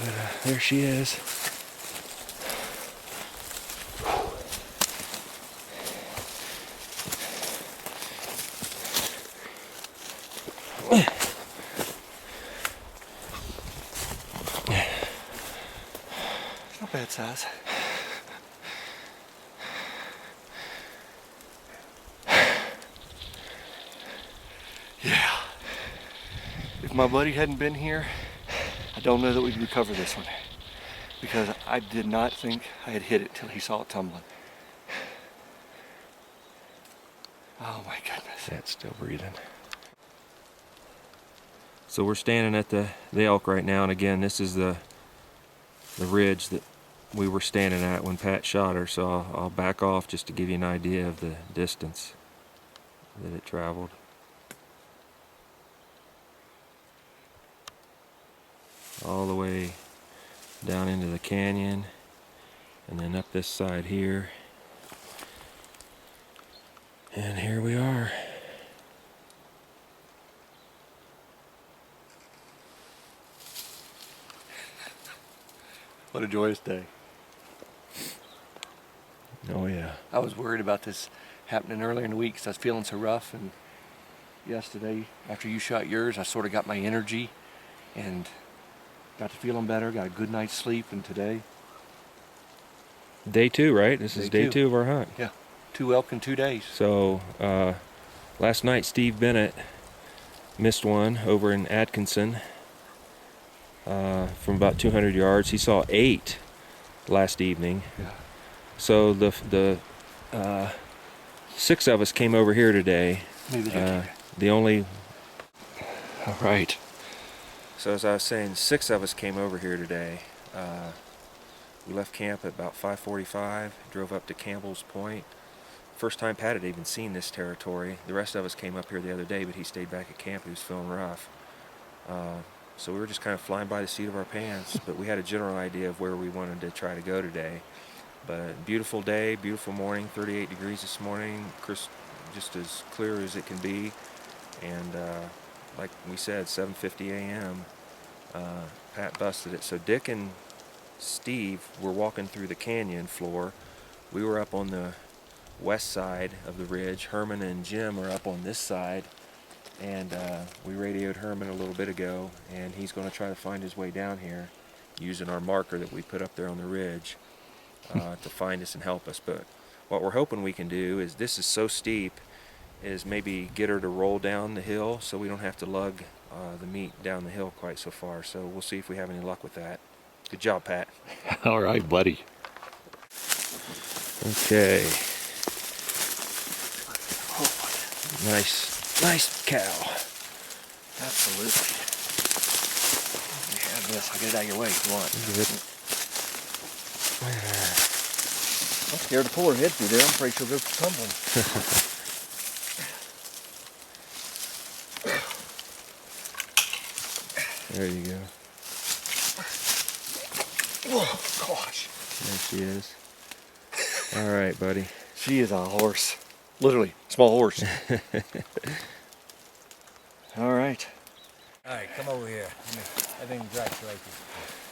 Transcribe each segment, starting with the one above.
But there she is. It's not bad size. Yeah. If my buddy hadn't been here, I don't know that we'd recover this one, because I did not think I had hit it till he saw it tumbling. Oh my goodness. Yeah, it's still breathing. So we're standing at the elk right now, and again, this is the ridge that we were standing at when Pat shot her, so I'll back off just to give you an idea of the distance that it traveled. All the way down into the canyon, and then up this side here. And here we are. What a joyous day. Oh yeah. I was worried about this happening earlier in the week because I was feeling so rough, and yesterday after you shot yours, I sort of got my energy and got to feeling better, got a good night's sleep, and today... Day 2, right? This is day 2 of our hunt. Yeah, 2 elk in 2 days. So last night Steve Bennett missed one over in Atkinson from about 200 yards. He saw 8 last evening. Yeah. So the 6 of us came over here today. Maybe The only... All right. So as I was saying, 6 of us came over here today. We left camp at about 5:45, drove up to Campbell's Point. First time Pat had even seen this territory. The rest of us came up here the other day, but he stayed back at camp. He was feeling rough. So we were just kind of flying by the seat of our pants, but we had a general idea of where we wanted to try to go today. But beautiful day, beautiful morning, 38 degrees this morning, just as clear as it can be. And like we said, 7:50 a.m., Pat busted it. So Dick and Steve were walking through the canyon floor. We were up on the west side of the ridge. Herman and Jim are up on this side. And we radioed Herman a little bit ago, and he's going to try to find his way down here using our marker that we put up there on the ridge to find us and help us. But what we're hoping we can do is, this is so steep, is maybe get her to roll down the hill so we don't have to lug the meat down the hill quite so far. So we'll see if we have any luck with that. Good job, Pat. All right, buddy. Okay. Nice cow. Absolutely. Let me have this. I'll get it out of your way if you want. I'm scared to pull her head through there. I'm afraid she'll go tumbling. There you go. Oh, gosh. There she is. All right, buddy. She is a horse. Literally, small horse. All right. All right, come over here. I think congratulate you.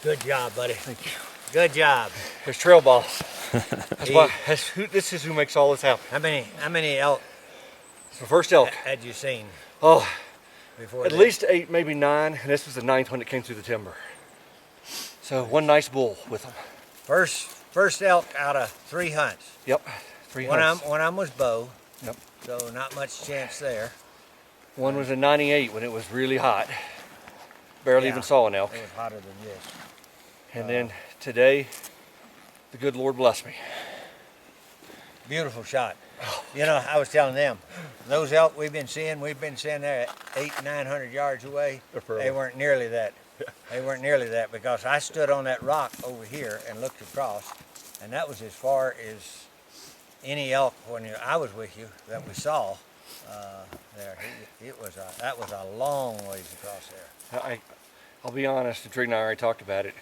Good job, buddy. Thank you. Good job. There's Trail Boss. This is who makes all this happen. How many elk It's the first elk. had you seen Oh, before? at least 8, maybe 9, and this was the 9th one that came through the timber. So one nice bull with them. First elk out of 3 hunts. Yep, 3 One hunts. of them was bow. Yep. So not much chance there. One was in 98 when it was really hot. Barely Yeah. even saw an elk. It was hotter than this. And then today, the good Lord bless me. Beautiful shot. You know, I was telling them, those elk we've been seeing there at 800-900 yards away. They weren't nearly that. They weren't nearly that, because I stood on that rock over here and looked across, and that was as far as any elk when I was with you that we saw there. That was a long ways across there. I'll be honest, and Trig and I already talked about it.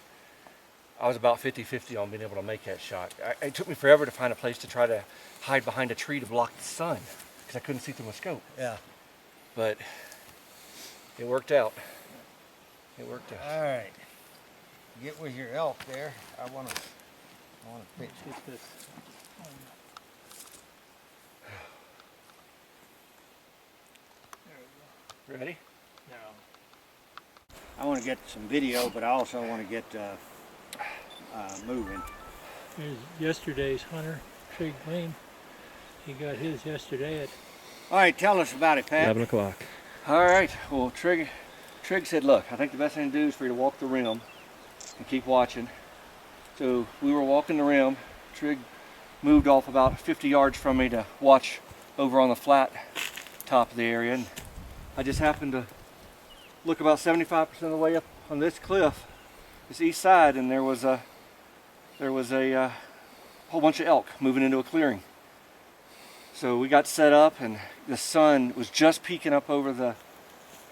I was about 50-50 on being able to make that shot. It took me forever to find a place to try to hide behind a tree to block the sun, because I couldn't see through my scope. Yeah. But it worked out. It worked out. All right. get with your elk there. I wanna pitch. Get this. There we Ready? go. Now, I want to get some video, but I also want to get moving. here's yesterday's hunter, Trig Lane. He got his yesterday at All right, tell us about it, Pat. 11 o'clock. All right. Well, Trig said, look, I think the best thing to do is for you to walk the rim and keep watching. So we were walking the rim. Trig moved off about 50 yards from me to watch over on the flat top of the area. And I just happened to look about 75% of the way up on this cliff, this east side, and there was a whole bunch of elk moving into a clearing. So we got set up, and the sun was just peeking up over the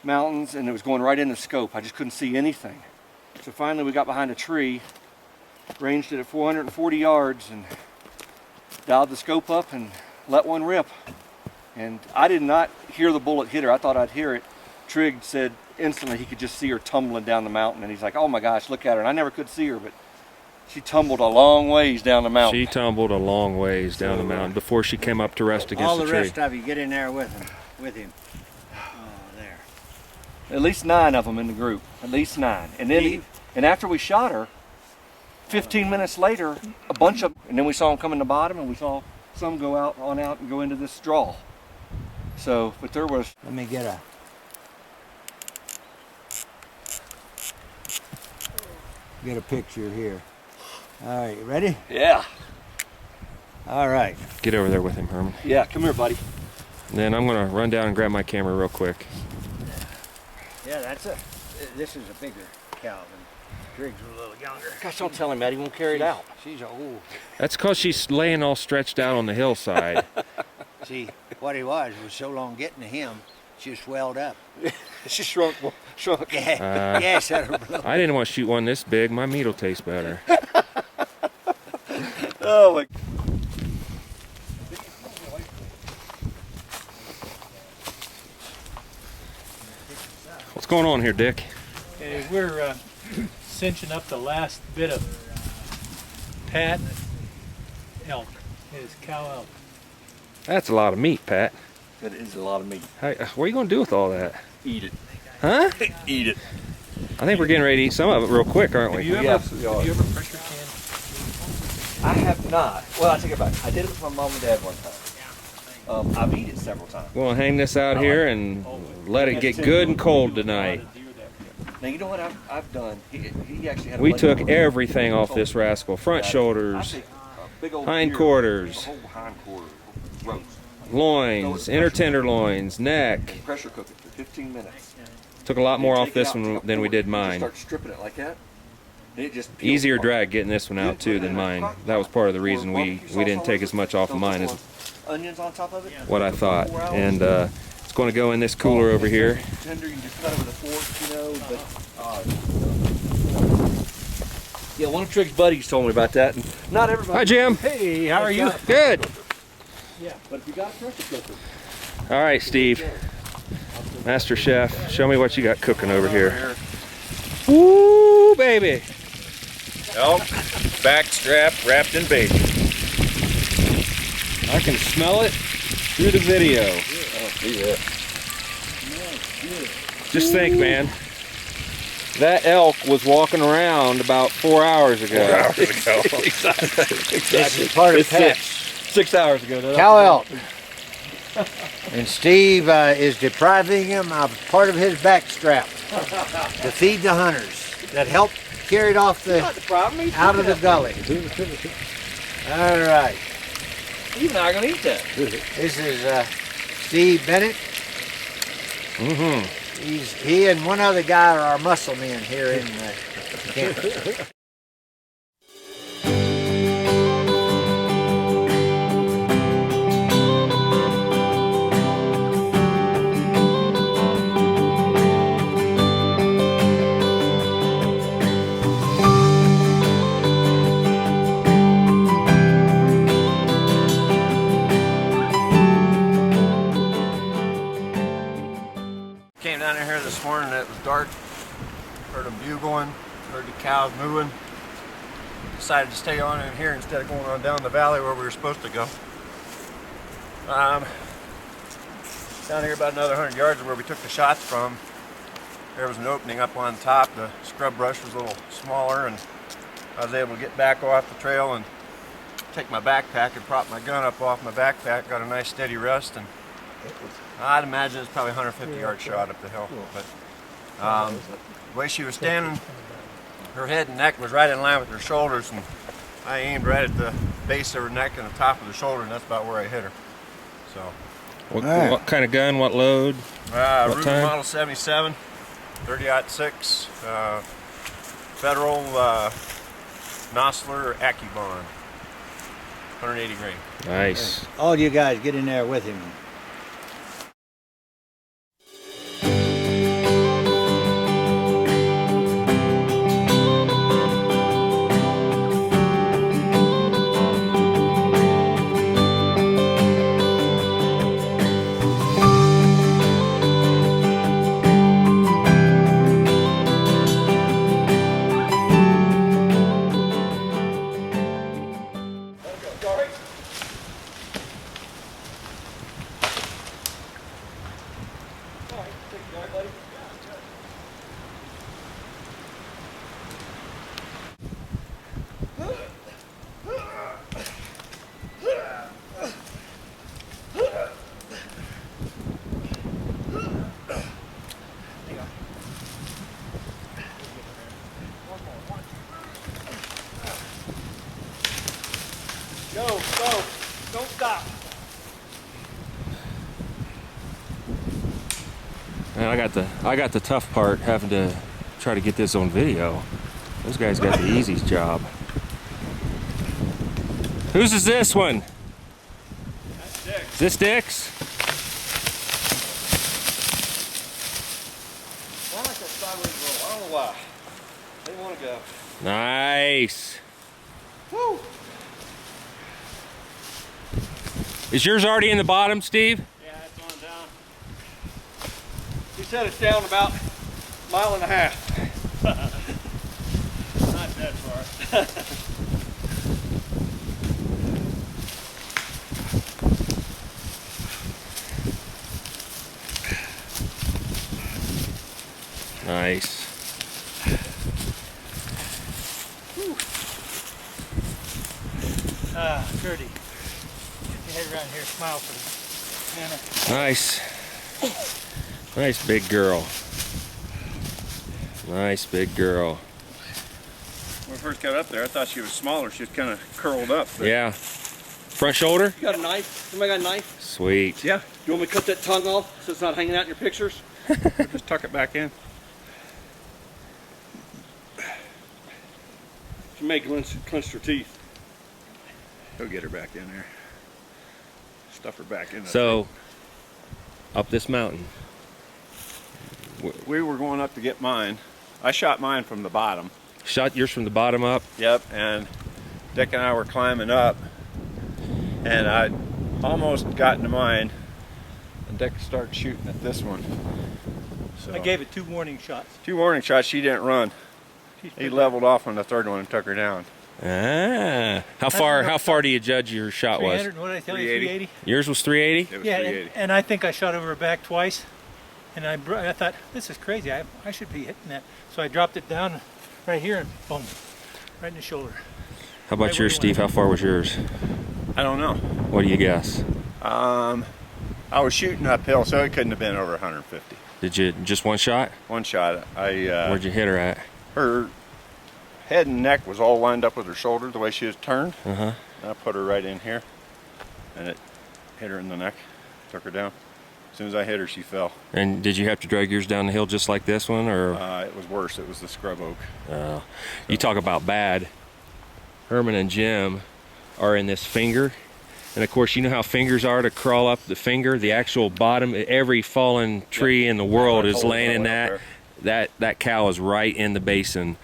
mountains, and it was going right in the scope. I just couldn't see anything. So finally we got behind a tree, ranged it at 440 yards, and dialed the scope up and let one rip. And I did not hear the bullet hit her. I thought I'd hear it. Trig said instantly he could just see her tumbling down the mountain, and he's like, oh my gosh, look at her. And I never could see her, but she tumbled a long ways down the mountain. She tumbled a long ways down the mountain before she came up to rest against All the the tree. rest of you get in there with him. Oh, there. At least 9 of them in the group. At least 9. And then, Steve? and after we shot her, 15 minutes later, a bunch of, and then we saw them come in the bottom, and we saw some go out and go into this draw. So, but there was. Let me get a picture here. All right, you ready? Yeah. All right. Get over there with him, Herman. Yeah, come here, buddy. Then I'm going to run down and grab my camera real quick. Yeah, this is a bigger cow than Trig's a little younger. Gosh, don't tell him that. He won't carry it out. She's old. That's because she's laying all stretched out on the hillside. See, what it was so long getting to him, she swelled up. She shrunk. Yeah, yeah, set her blow. I didn't want to shoot one this big. My meat will taste better. Oh my. What's going on here, Dick? okay, we're cinching up the last bit of Pat elk, his cow elk. That's a lot of meat, Pat. That is a lot of meat. Hey, what are you going to do with all that? Eat it. Huh? Eat it. I think we're getting ready to eat some of it real quick, aren't Have we? you ever, Yes, we are. have you ever pressure canned? I have not. Well, I take it back. I did it with my mom and dad one time. I've eaten it several times. We're going to hang this out here and let it get good and cold tonight. Now you know what I've done. He actually had. A We buddy took of mine everything who off told this me rascal. Front that I shoulders, take a big old hind deer, quarters, a whole hind quarter roast, loins, inner tenderloins, neck. and pressure cook it for 15 minutes. Took a lot more You off take it this out, one take a than we fork, did you mine. Just start stripping it like that. And it just peels Easier apart. drag getting this one out too than mine. That was part of the reason we didn't take as much off of mine as onions on top of it. what I thought. And it's going to go in this cooler over here. Tender, you just cut it with a fork, you know. But yeah, one of Trig's buddies told me about that, and not everybody. Hi, Jim. Hey, how are you? Good. But if you got a pressure cooker, All right, Steve. Master Chef, show me what you got cooking over here. Woo, baby. Elk, backstrap wrapped in bacon. I can smell it through the video. Just think, man. That elk was walking around about 4 hours ago. exactly. This is part of Pat's 6 hours ago. cow elk. And Steve is depriving him of part of his backstrap to feed the hunters that helped carry it off out of the gully. All right. Steve and I are going to eat that. This is Steve Bennett. Mm-hmm. He and one other guy are our muscle men here in camp. Came down in here this morning, it was dark, heard them bugling, heard the cows moving. Decided to stay on in here instead of going on down the valley where we were supposed to go. Down here about another 100 yards of where we took the shots from, there was an opening up on top. The scrub brush was a little smaller, and I was able to get back off the trail and take my backpack and prop my gun up off my backpack. Got a nice steady rest, and I'd imagine it's probably a 150-yard shot up the hill. But the way she was standing, her head and neck was right in line with her shoulders, and I aimed right at the base of her neck and the top of the shoulder, and that's about where I hit her. So. What kind of gun? What load? What Ruger time? Model 77, 30-06, Federal Nosler Accubon, 180 grain. Nice. All you guys get in there with him. Go, don't stop. Man, I got the tough part, having to try to get this on video. Those guys got the easiest job. Whose is this one? That's Dick. Is this Dick's? I like that sideways roll. I don't know why. They want to go. Nice. Woo! Is yours already in the bottom, Steve? Yeah, it's on down. He said it's down about a mile and a half. Not that far. Nice. Gertie, get your head around here, smile for me. Anna. Nice. Nice big girl. Nice big girl. When I first got up there, I thought she was smaller. She was kind of curled up. But Yeah. Front shoulder? You got a knife? Somebody got a knife? Sweet. yeah, You want me to cut that tongue off so it's not hanging out in your pictures? just tuck it back in. She may clench her teeth. Go get her back in there. Stuff her back in there. So, up this mountain. we were going up to get mine. I shot mine from the bottom. Shot yours from the bottom up. Yep, and Dick and I were climbing up, and I almost got into mine, and Dick started shooting at this one. So I gave it 2 warning shots. 2 warning shots. She didn't run. He leveled off on the third one and took her down. Ah. How far do you judge your shot was? 300, what did I tell you, 380? 380? Yours was 380? It was Yeah, 380. and I think I shot over her back twice, and I thought, this is crazy, I should be hitting that. So I dropped it down right here and boom, right in the shoulder. How about Right yours, where you Steve? How far was yours? I don't know. What do you guess? I was shooting uphill, so it couldn't have been over 150. Did you just one shot? One shot. Where'd you hit her at? Her head and neck was all lined up with her shoulder the way she was turned. Uh-huh. And I put her right in here, and it hit her in the neck, took her down. As soon as I hit her, she fell. And did you have to drag yours down the hill just like this one, or? It was worse. It was the scrub oak. You talk about bad. Herman and Jim are in this finger, and of course you know how fingers are to crawl up the finger. The actual bottom, every fallen tree in the world is laying in that. That cow is right in the basin,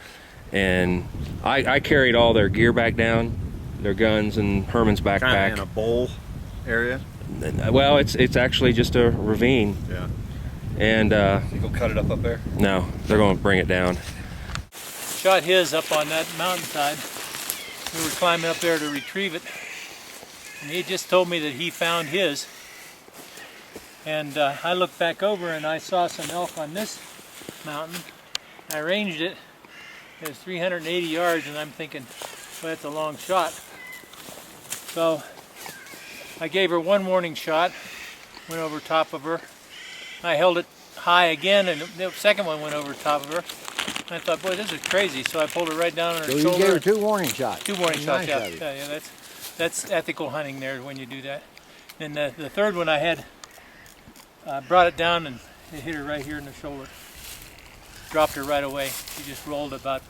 and I carried all their gear back down, their guns and Herman's Kind backpack. of in a bowl area. Well, it's actually just a ravine, Yeah. and You go cut it up there? no, they're going to bring it down. shot his up on that mountainside. We were climbing up there to retrieve it, and he just told me that he found his. And I looked back over and I saw some elk on this mountain. I ranged it. It was 380 yards, and I'm thinking, well, that's a long shot. So I gave her one warning shot, went over top of her. I held it high again, and the second one went over top of her. I thought, boy, this is crazy. So I pulled her right down on her So shoulder. you gave her 2 warning shots. 2 warning shots, Nice yeah. of you. Yeah, that's ethical hunting there when you do that. And the third one I had, brought it down and it hit her right here in the shoulder. Dropped her right away. She just rolled about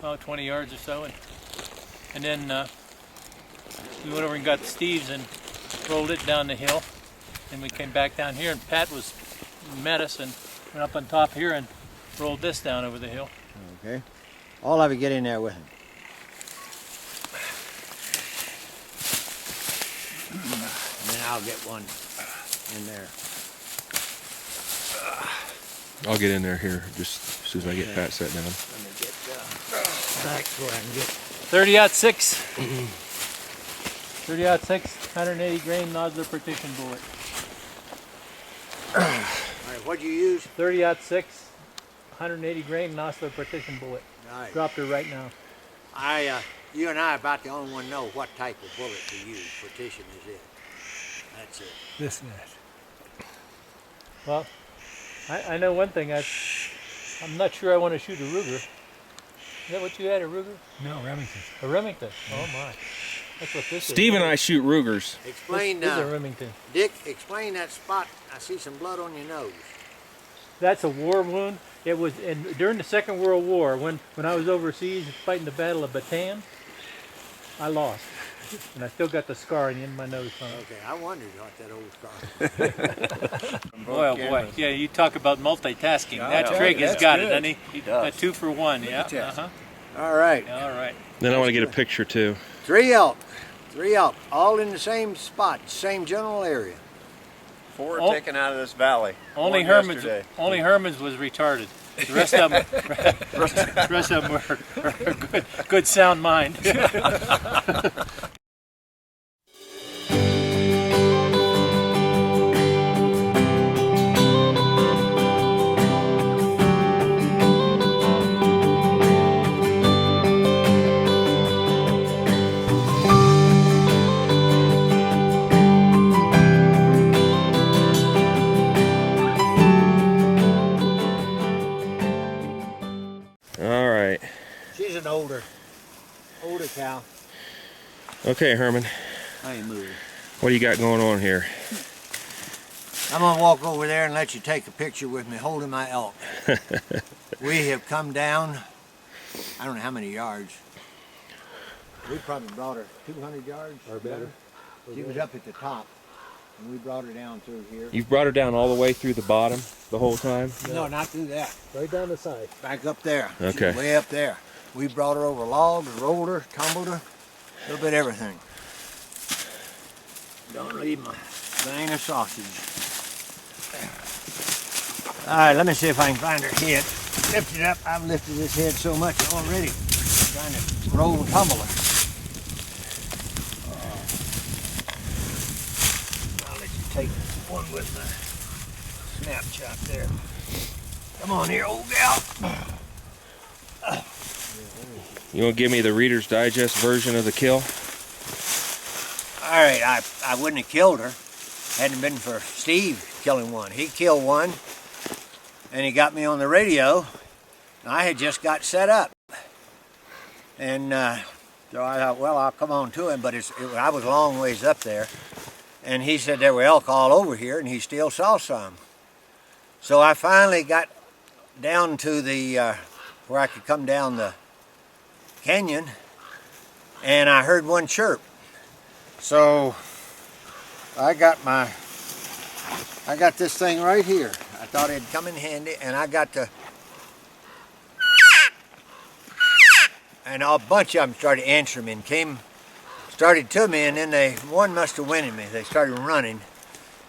20 yards or so, and then we went over and got the Steves and rolled it down the hill, and we came back down here, and Pat met us and went up on top here and rolled this down over the hill. Okay. All of you get in there with him. And then I'll get one in there. I'll get in there here just as soon as I get Pat sat down. Let me get back where I can get. 30-06. 30-06, 180 grain nodular partition bullet. All right, what'd you use? 30-06, 180 grain nodular partition bullet. Nice. Dropped her right now. You and I are about the only one know what type of bullet to use. Partition is it. That's it. This net. Well, I know one thing. I'm not sure I want to shoot a Ruger. Is that what you had, a Ruger? No, Remington. A Remington. Oh my. That's what this Steve is. and I shoot Rugers. Explain, This is a Remington. Dick, explain that spot. I see some blood on your nose. That's a war wound. It was during the Second World War when I was overseas fighting the Battle of Bataan. I lost, and I still got the scar on the end of my nose from it. Okay, I wondered what that old scar. Boy, oh boy. Yeah, you talk about multitasking. Yeah, That yeah, Trig has that's got good. it, doesn't he? He does. 2 for 1, yeah. test. Uh-huh. All right, All right. Then I want to get a picture too. 3 elk. 3 elk, all in the same spot, same general area. 4 Oh. taken out of this valley. Only One Herman's yesterday. was retarded. The rest of them were good sound mind. All right. She's an older cow. Okay, Herman. I ain't moving. What do you got going on here? I'm gonna walk over there and let you take a picture with me holding my elk. We have come down, I don't know how many yards. We probably brought her 200 yards or better. She was up at the top, and we brought her down through here. You've brought her down all the way through the bottom the whole time? No, not through that. Right down the side. Back up there. Okay. She's way up there. We brought her over logs, rolled her, tumbled her, a little bit of everything. Don't leave my vein of sausage. All right, let me see if I can find her head. Lift it up. I've lifted this head so much already. I'm trying to roll and tumble her. I'll let you take one with the snap chop there. Come on here, old gal. You want to give me the Reader's Digest version of the kill? All right, I wouldn't have killed her hadn't it been for Steve killing one. He killed one, and he got me on the radio. I had just got set up, and so I thought, well, I'll come on to him, but I was a long ways up there, and he said there were elk all over here, and he still saw some. So I finally got down to the where I could come down the canyon, and I heard one chirp. So I got this thing right here. I thought it'd come in handy, and I got to, and a bunch of them started answering me and started to me, and then one must have winded me. They started running,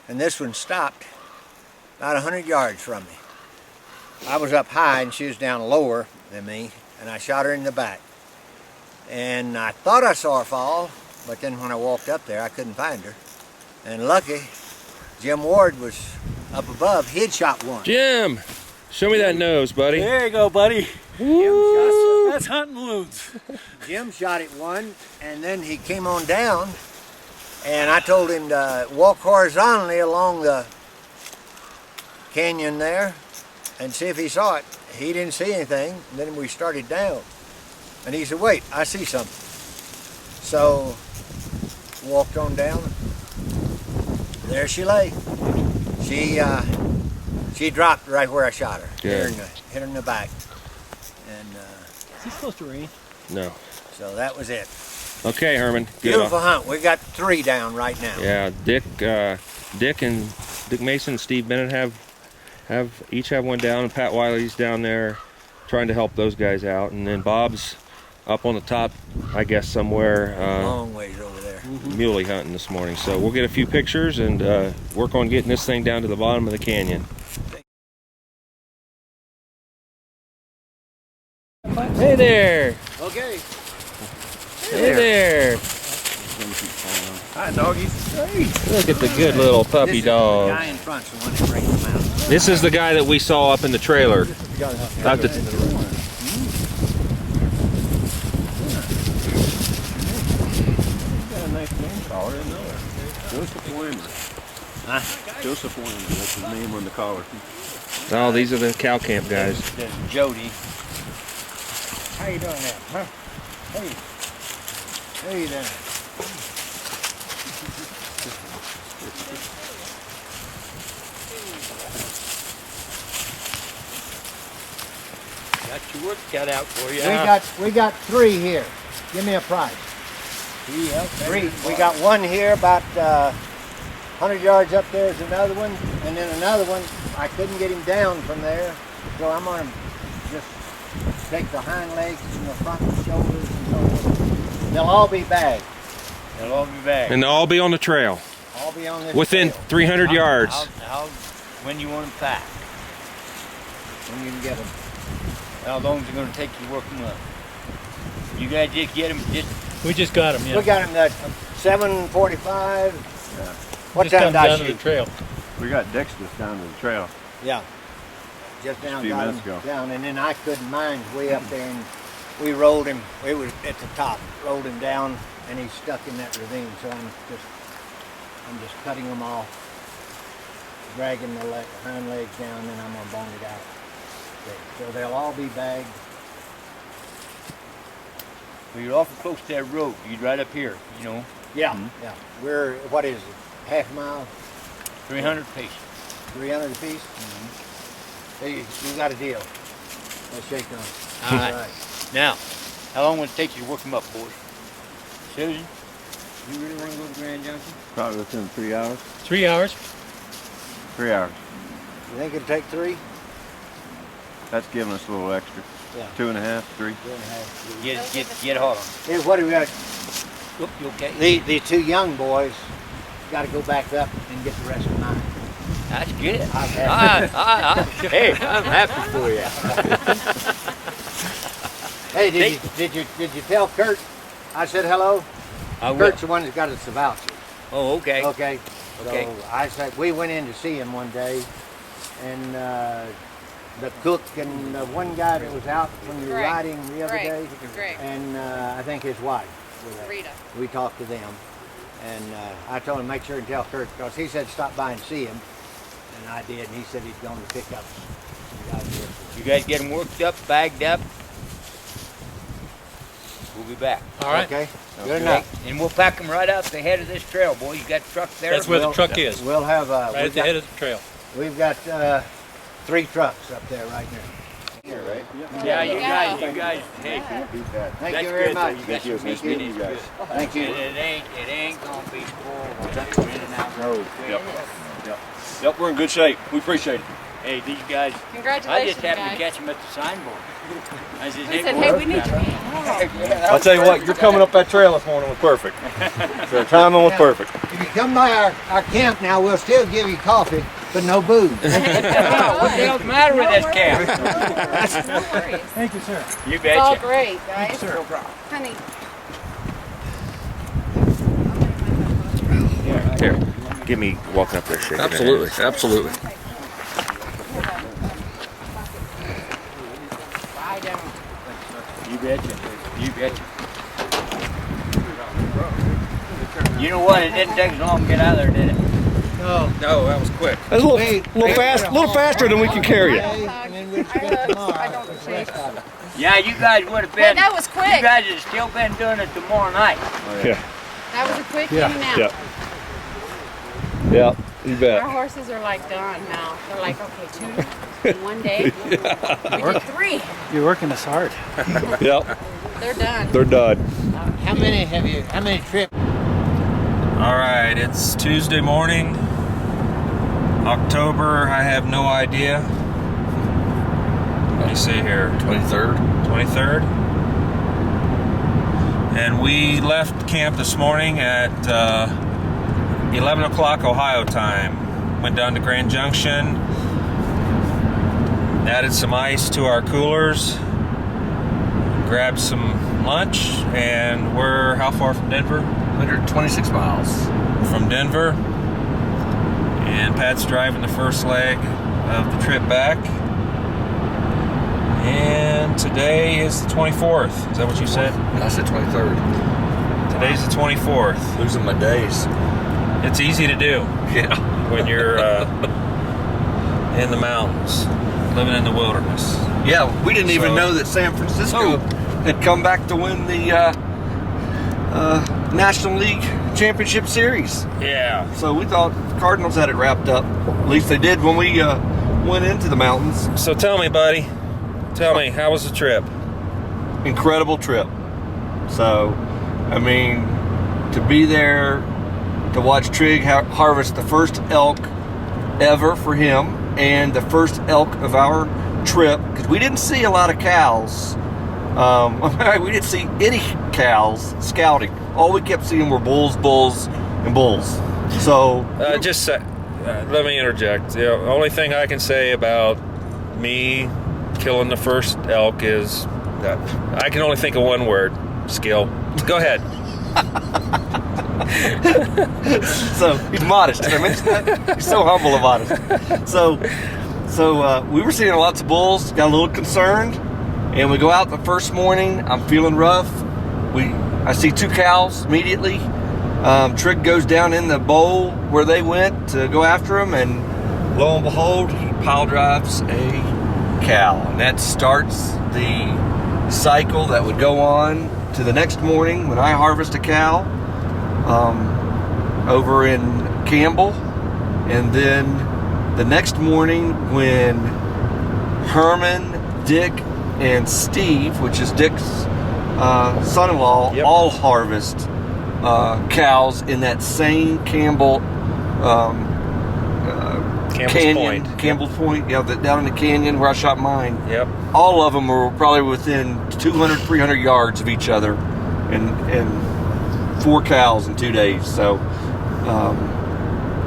and this one stopped about 100 yards from me. I was up high, and she was down lower than me, and I shot her in the back. And I thought I saw her fall, but then when I walked up there, I couldn't find her. And lucky, Jim Ward was up above. He'd shot one. Jim, show me that nose, buddy. There you go, buddy. Woo! That's hunting wounds. Jim shot it one, and then he came on down, and I told him to walk horizontally along the canyon there and see if he saw it. He didn't see anything. And then we started down, and he said, "Wait, I see something." So walked on down. There she lay. She dropped right where I shot her. Good. Hit her in the back, and Is he supposed to rain? No. so that was it. Okay, Herman. Good. Beautiful hunt. We got 3 down right now. Yeah, Dick Mason and Steve Bennett have each have one down, and Pat Wiley's down there trying to help those guys out, and then Bob's up on the top, I guess somewhere Long ways over there. muley hunting this morning. So we'll get a few pictures and work on getting this thing down to the bottom of the canyon. Hey there! Okay. Hey there! Hi, doggies. Look at the good little puppy The dog. guy in front's the one that brings them out. This is the guy that we saw up in the trailer. Out the, Got a nice name collar in there. Joseph Weimer. Huh? Joseph Weimer. That's his name on the collar. oh, these are the cow camp guys. There's Jody. How you doing there? Huh? Hey. How you doing? Got your work cut out for you. We got 3 here. Give me a price. 3. We got one here about 100 yards up there is another one, and then another one. I couldn't get him down from there, so I'm gonna just take the hind legs and the front shoulders and so forth. They'll all be bagged. They'll all be back. And they'll all be on the trail. All be on this Within trail 300 yards. When you want them back? when you can get them. How long is it going to take you to work them up? You guys just get them? We just got them, yeah. We got them at 7:45. What just time come did I down to shoot? the trail. We got Dexter down to the trail. Yeah. Just down, A few got minutes him ago. down, and then I couldn't mind way up there, and we rolled him. We was at the top, rolled him down, and he's stuck in that ravine. So I'm just cutting them off, dragging the hind legs down, and I'm gonna bone it out. So they'll all be bagged. Well, you're awful close to that road. You're right up here, you know, Yeah, yeah. We're what is it? Half a mile, 300 pace. 300 apiece. Hey, you got a deal. Let's shake on. All right. Now, how long will it take you to work them up, boys? Susan, you really want to go to Grand Junction? Probably within 3 hours. 3 hours. 3 hours. You think it'll take 3? That's giving us a little extra. Yeah. 2.5, 3. 2.5. Get hard on. Here's what do we got? Oop, you okay? The 2 young boys got to go back up and get the rest of mine. That's good. I'm happy. Hey, I'm happy for you. Hey, did you tell Kurt I said hello? I will. Kurt's the one that got us the voucher. Oh, okay. Okay. Okay. So I said we went in to see him one day, and the cook and the one guy that was out from the Greg. riding the other day, Greg. and I think his wife. was there. Rita. We talked to them, and I told him make sure and tell Kurt because he said stop by and see him, and I did, and he said he's going to pick up some guys here. You guys get them worked up, bagged up. We'll be back. All right. Okay. Good enough. And we'll pack them right up the head of this trail, boy. You got the truck there? That's where the truck is, We'll have right at the head of the trail. We've got 3 trucks up there right now. Here, right? Yeah, you you guys, hey, Beat that. Thank that's you very good. much. You got Thank you. some Nice meat meeting in you it. guys. Thank you. It ain't gonna be full. In and out. No. Yep. Yep, we're in good shape. We appreciate it. Hey, these guys, I Congratulations, just happened guys. to catch them at the signboard. I said, We said, hey, we need you. I'll tell you what, you're coming up that trail this morning was perfect. The timing was perfect. If you come by our camp now, we'll still give you coffee, but no booze. What the hell's the matter with this camp? Thank you, sir. You It's all betcha. great, guys. Honey. Here, give me walking up there shaking. Absolutely, absolutely. I don't. You betcha. You betcha. You know what? It didn't take as long to get out of there, did it? No. No, that was quick. That's a little faster than we can carry it. And then we'd spend I tomorrow. don't shake. Yeah, you guys would have Wait, been. that was You quick. guys would have still been doing it tomorrow night. Yeah, That was a quick in and out. yeah, you Our bet. horses are like done now. They're like, okay, 2 in one day. We did 3. You're working us hard. Yep, They're done. they're done. How many trips? All right, it's Tuesday morning, October. I have no idea. Let me see here. 23rd. 23rd. And we left camp this morning at 11 o'clock Ohio time. Went down to Grand Junction, added some ice to our coolers, grabbed some lunch, and we're how far from Denver? 126 miles. From Denver. And Pat's driving the first leg of the trip back. And today is the 24th. Is that what you said? I said 23rd. Today's the 24th. Losing my days. It's easy to do Yeah. when you're in the mountains, living in the wilderness. Yeah, we didn't even So- know that San Francisco had come back to win the National League Championship Series. Yeah. So we thought the Cardinals had it wrapped up. At least they did when we went into the mountains. So tell me, buddy. Tell me, how was the trip? Incredible trip. So, I mean, to be there, to watch Trig harvest the first elk ever for him, and the first elk of our trip, because we didn't see a lot of cows. We didn't see any cows scouting. All we kept seeing were bulls, and bulls. So, Let me interject. The only thing I can say about me killing the first elk is that I can only think of one word: skill. Go ahead. so he's modest. Did I mention that? He's so humble and modest. So we were seeing lots of bulls. Got a little concerned, and we go out the first morning. I'm feeling rough. I see 2 cows immediately. Trig goes down in the bowl where they went to go after him, and lo and behold, he pile drives a cow, and that starts the cycle that would go on to the next morning when I harvest a cow over in Campbell, and then the next morning when Herman, Dick, and Steve, which is Dick's son-in-law, Yep. all harvest cows in that same Campbell Campbell's Canyon, Point. Campbell's Point, yeah, down in the canyon where I shot mine. Yep. All of them were probably within 200, 300 yards of each other, and 4 cows in 2 days. So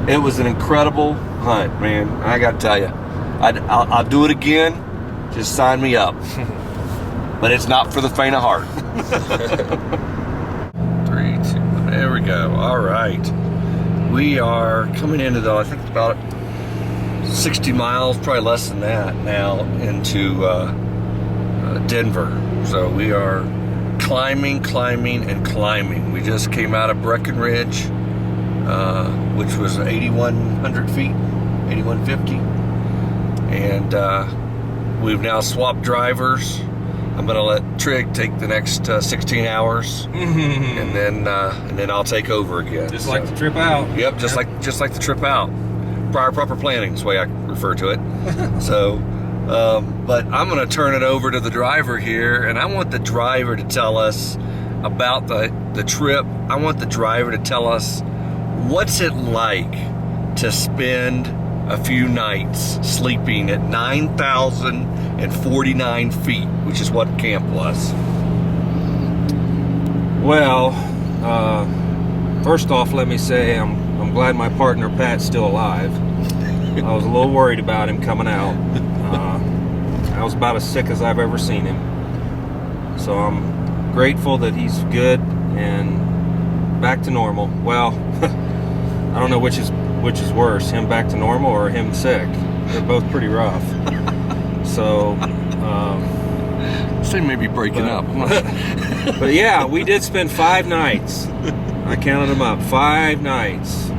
it was an incredible hunt, man. I got to tell you, I'll do it again. Just sign me up. But it's not for the faint of heart. 3, 2, there we go. All right. We are coming into I think it's about 60 miles, probably less than that now, into Denver. So we are climbing. We just came out of Breckenridge, which was 8,100 feet, 8,150. And we've now swapped drivers. I'm gonna let Trig take the next 16 hours, and then I'll take over again. Just like the trip out. Yep, just like the trip out. Prior proper planning is the way I refer to it. So, but I'm going to turn it over to the driver here, and I want the driver to tell us about the trip. I want the driver to tell us what's it like to spend a few nights sleeping at 9,049 feet, which is what camp was. Well, first off, let me say I'm glad my partner Pat's still alive. I was a little worried about him coming out. I was about as sick as I've ever seen him. So I'm grateful that he's good and back to normal. Well, I don't know which is worse, him back to normal or him sick. They're both pretty rough. So, They may be breaking up. but yeah, we did spend 5 nights. I counted them up. 5 nights.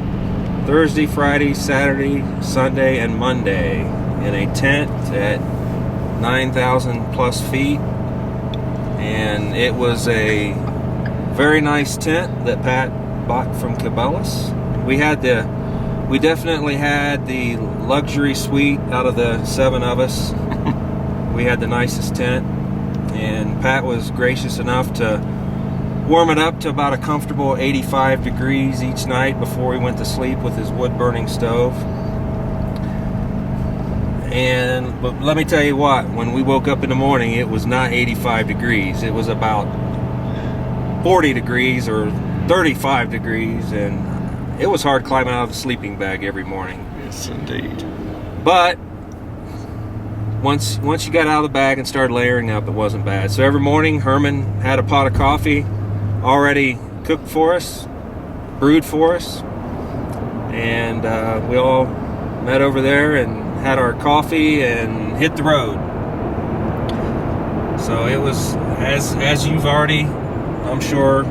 Thursday, Friday, Saturday, Sunday, and Monday in a tent at 9,000 plus feet. And it was a very nice tent that Pat bought from Cabela's. We definitely had the luxury suite out of the 7 of us. We had the nicest tent, and Pat was gracious enough to warm it up to about a comfortable 85 degrees each night before we went to sleep with his wood-burning stove. But let me tell you what, when we woke up in the morning, it was not 85 degrees. It was about 40 degrees or 35 degrees, and it was hard climbing out of the sleeping bag every morning. Yes, indeed. But once you got out of the bag and started layering up, it wasn't bad. So every morning, Herman had a pot of coffee already cooked for us, brewed for us, and we all met over there and had our coffee and hit the road. So it was, as you've already, I'm sure,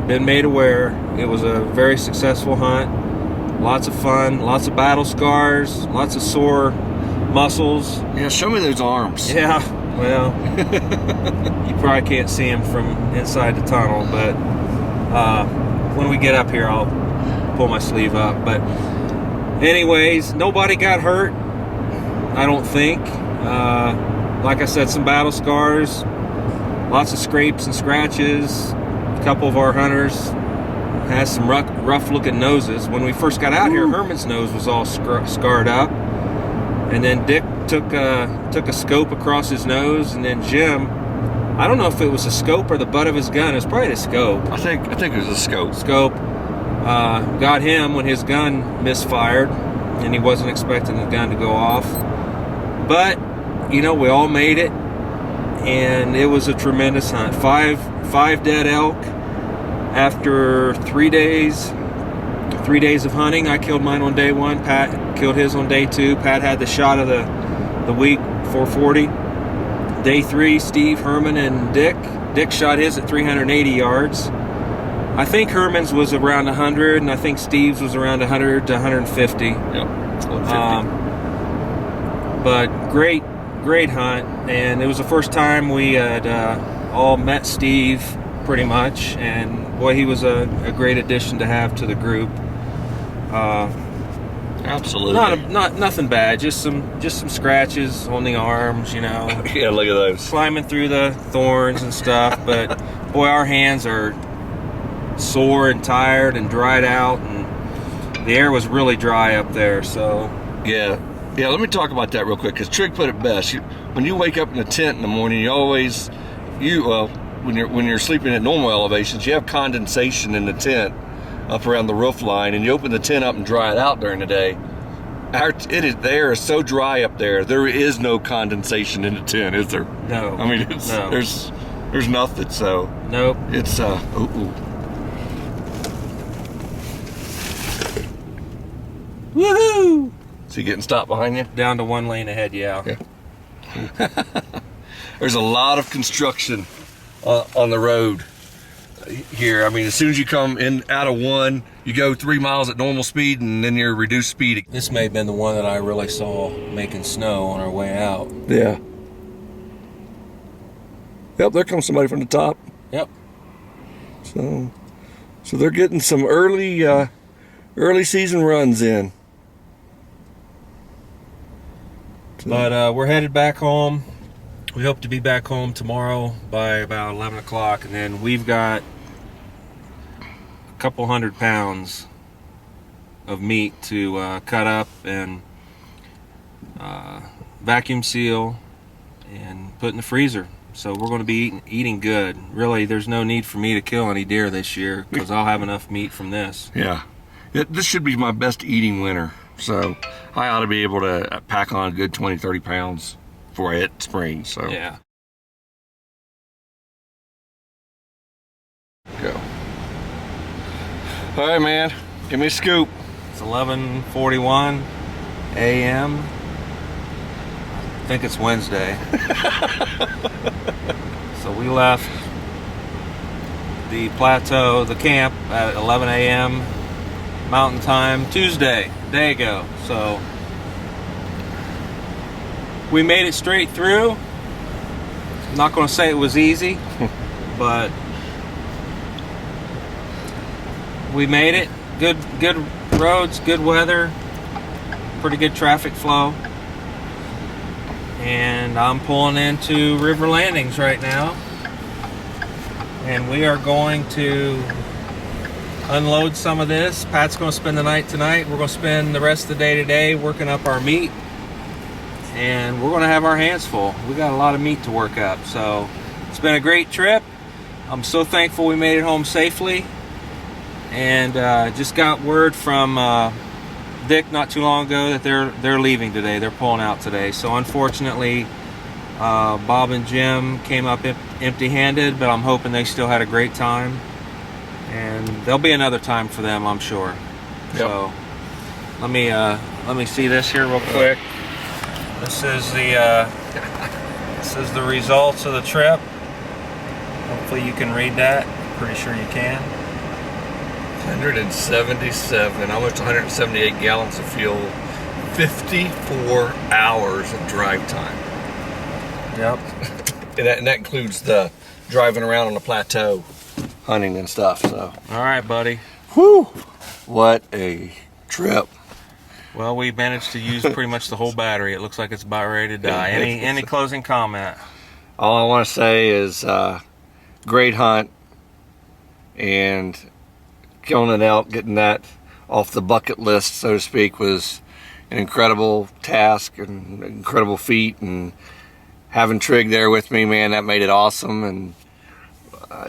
been made aware, it was a very successful hunt. Lots of fun, lots of battle scars, lots of sore muscles. Yeah, show me those arms. Yeah, well, you probably can't see them from inside the tunnel, but when we get up here, I'll pull my sleeve up. But anyways, nobody got hurt, I don't think. Like I said, some battle scars, lots of scrapes and scratches. A couple of our hunters has some rough looking noses. When we first got out here, Herman's nose was all scarred up, and then Dick took a scope across his nose, and then Jim, I don't know if it was a scope or the butt of his gun. It was probably the scope. I think it was a scope. Got him when his gun misfired, and he wasn't expecting the gun to go off. But we all made it, and it was a tremendous hunt. Five dead elk after 3 days. 3 days of hunting. I killed mine on day 1. Pat killed his on day 2. Pat had the shot of the week, 440. Day 3, Steve, Herman, and Dick. Dick shot his at 380 yards. I think Herman's was around 100, and I think Steve's was around 100 to 150. Yep, it's 150. But great hunt, and it was the first time we had all met Steve pretty much, and boy, he was a great addition to have to the group. Absolutely. Not nothing bad, just some scratches on the arms, Yeah, look at those. climbing through the thorns and stuff. But boy, our hands are sore and tired and dried out, and the air was really dry up there. So Yeah, let me talk about that real quick, because Trig put it best. When you wake up in the tent in the morning, when you're sleeping at normal elevations, you have condensation in the tent up around the roof line, and you open the tent up and dry it out during the day. The air is so dry up there, there is no condensation in the tent, is there? no, I mean, no. there's nothing. So Nope. it's Woohoo! So you getting stopped behind you? Down to 1 lane ahead, yeah. There's a lot of construction on the road here. I mean, as soon as you come in out of 1, you go 3 miles at normal speed, and then you're reduced speed. This may have been the one that I really saw making snow on our way out. Yeah. Yep, there comes somebody from the top. Yep. So they're getting some early season runs in. But we're headed back home. We hope to be back home tomorrow by about 11 o'clock, and then we've got a couple 100 pounds of meat to cut up and vacuum seal and put in the freezer. So we're going to be eating good. Really, there's no need for me to kill any deer this year because I'll have enough meat from this. Yeah. This should be my best eating winter. So I ought to be able to pack on a good 20, 30 pounds before I hit spring. So Yeah. go. All right, man. Give me a scoop. It's 11:41 a.m. I think it's Wednesday. So we left the plateau, the camp, at 11 a.m. Mountain Time Tuesday, a day ago. So we made it straight through. I'm not going to say it was easy, but we made it. Good roads, good weather, pretty good traffic flow. And I'm pulling into River Landings right now. And we are going to unload some of this. Pat's going to spend the night tonight. We're going to spend the rest of the day today working up our meat. And we're going to have our hands full. We got a lot of meat to work up. So it's been a great trip. I'm so thankful we made it home safely. And just got word from Dick not too long ago that they're leaving today. They're pulling out today. So unfortunately, Bob and Jim came up empty-handed, but I'm hoping they still had a great time. And there'll be another time for them, I'm sure. Yep. So let me see this here real quick. This is the results of the trip. Hopefully you can read that. Pretty sure you can. 177, almost 178 gallons of fuel, 54 hours of drive time. Yep. And that includes the driving around on the plateau, hunting and stuff. So. All right, buddy. Whew! What a trip. Well, we managed to use pretty much the whole battery. It looks like it's about ready to die. Any closing comment? All I want to say is great hunt, and killing an elk, getting that off the bucket list, so to speak, was an incredible task and incredible feat. And having Trig there with me, man, that made it awesome. And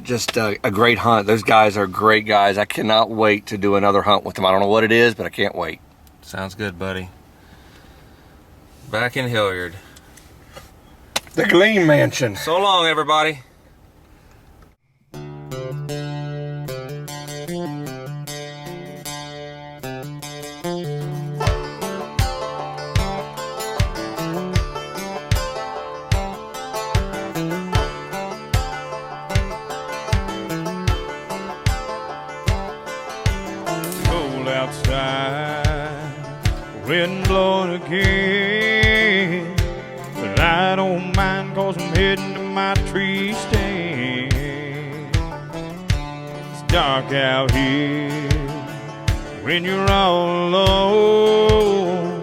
just a great hunt. Those guys are great guys. I cannot wait to do another hunt with them. I don't know what it is, but I can't wait. Sounds good, buddy. Back in Hilliard. The Gleam Mansion. So long, everybody. Wind blowing again, but I don't mind 'cause I'm heading to my tree stand. It's dark out here when you're all alone.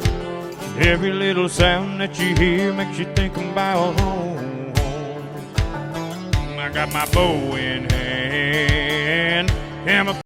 Every little sound that you hear makes you think about home. I got my bow in hand and my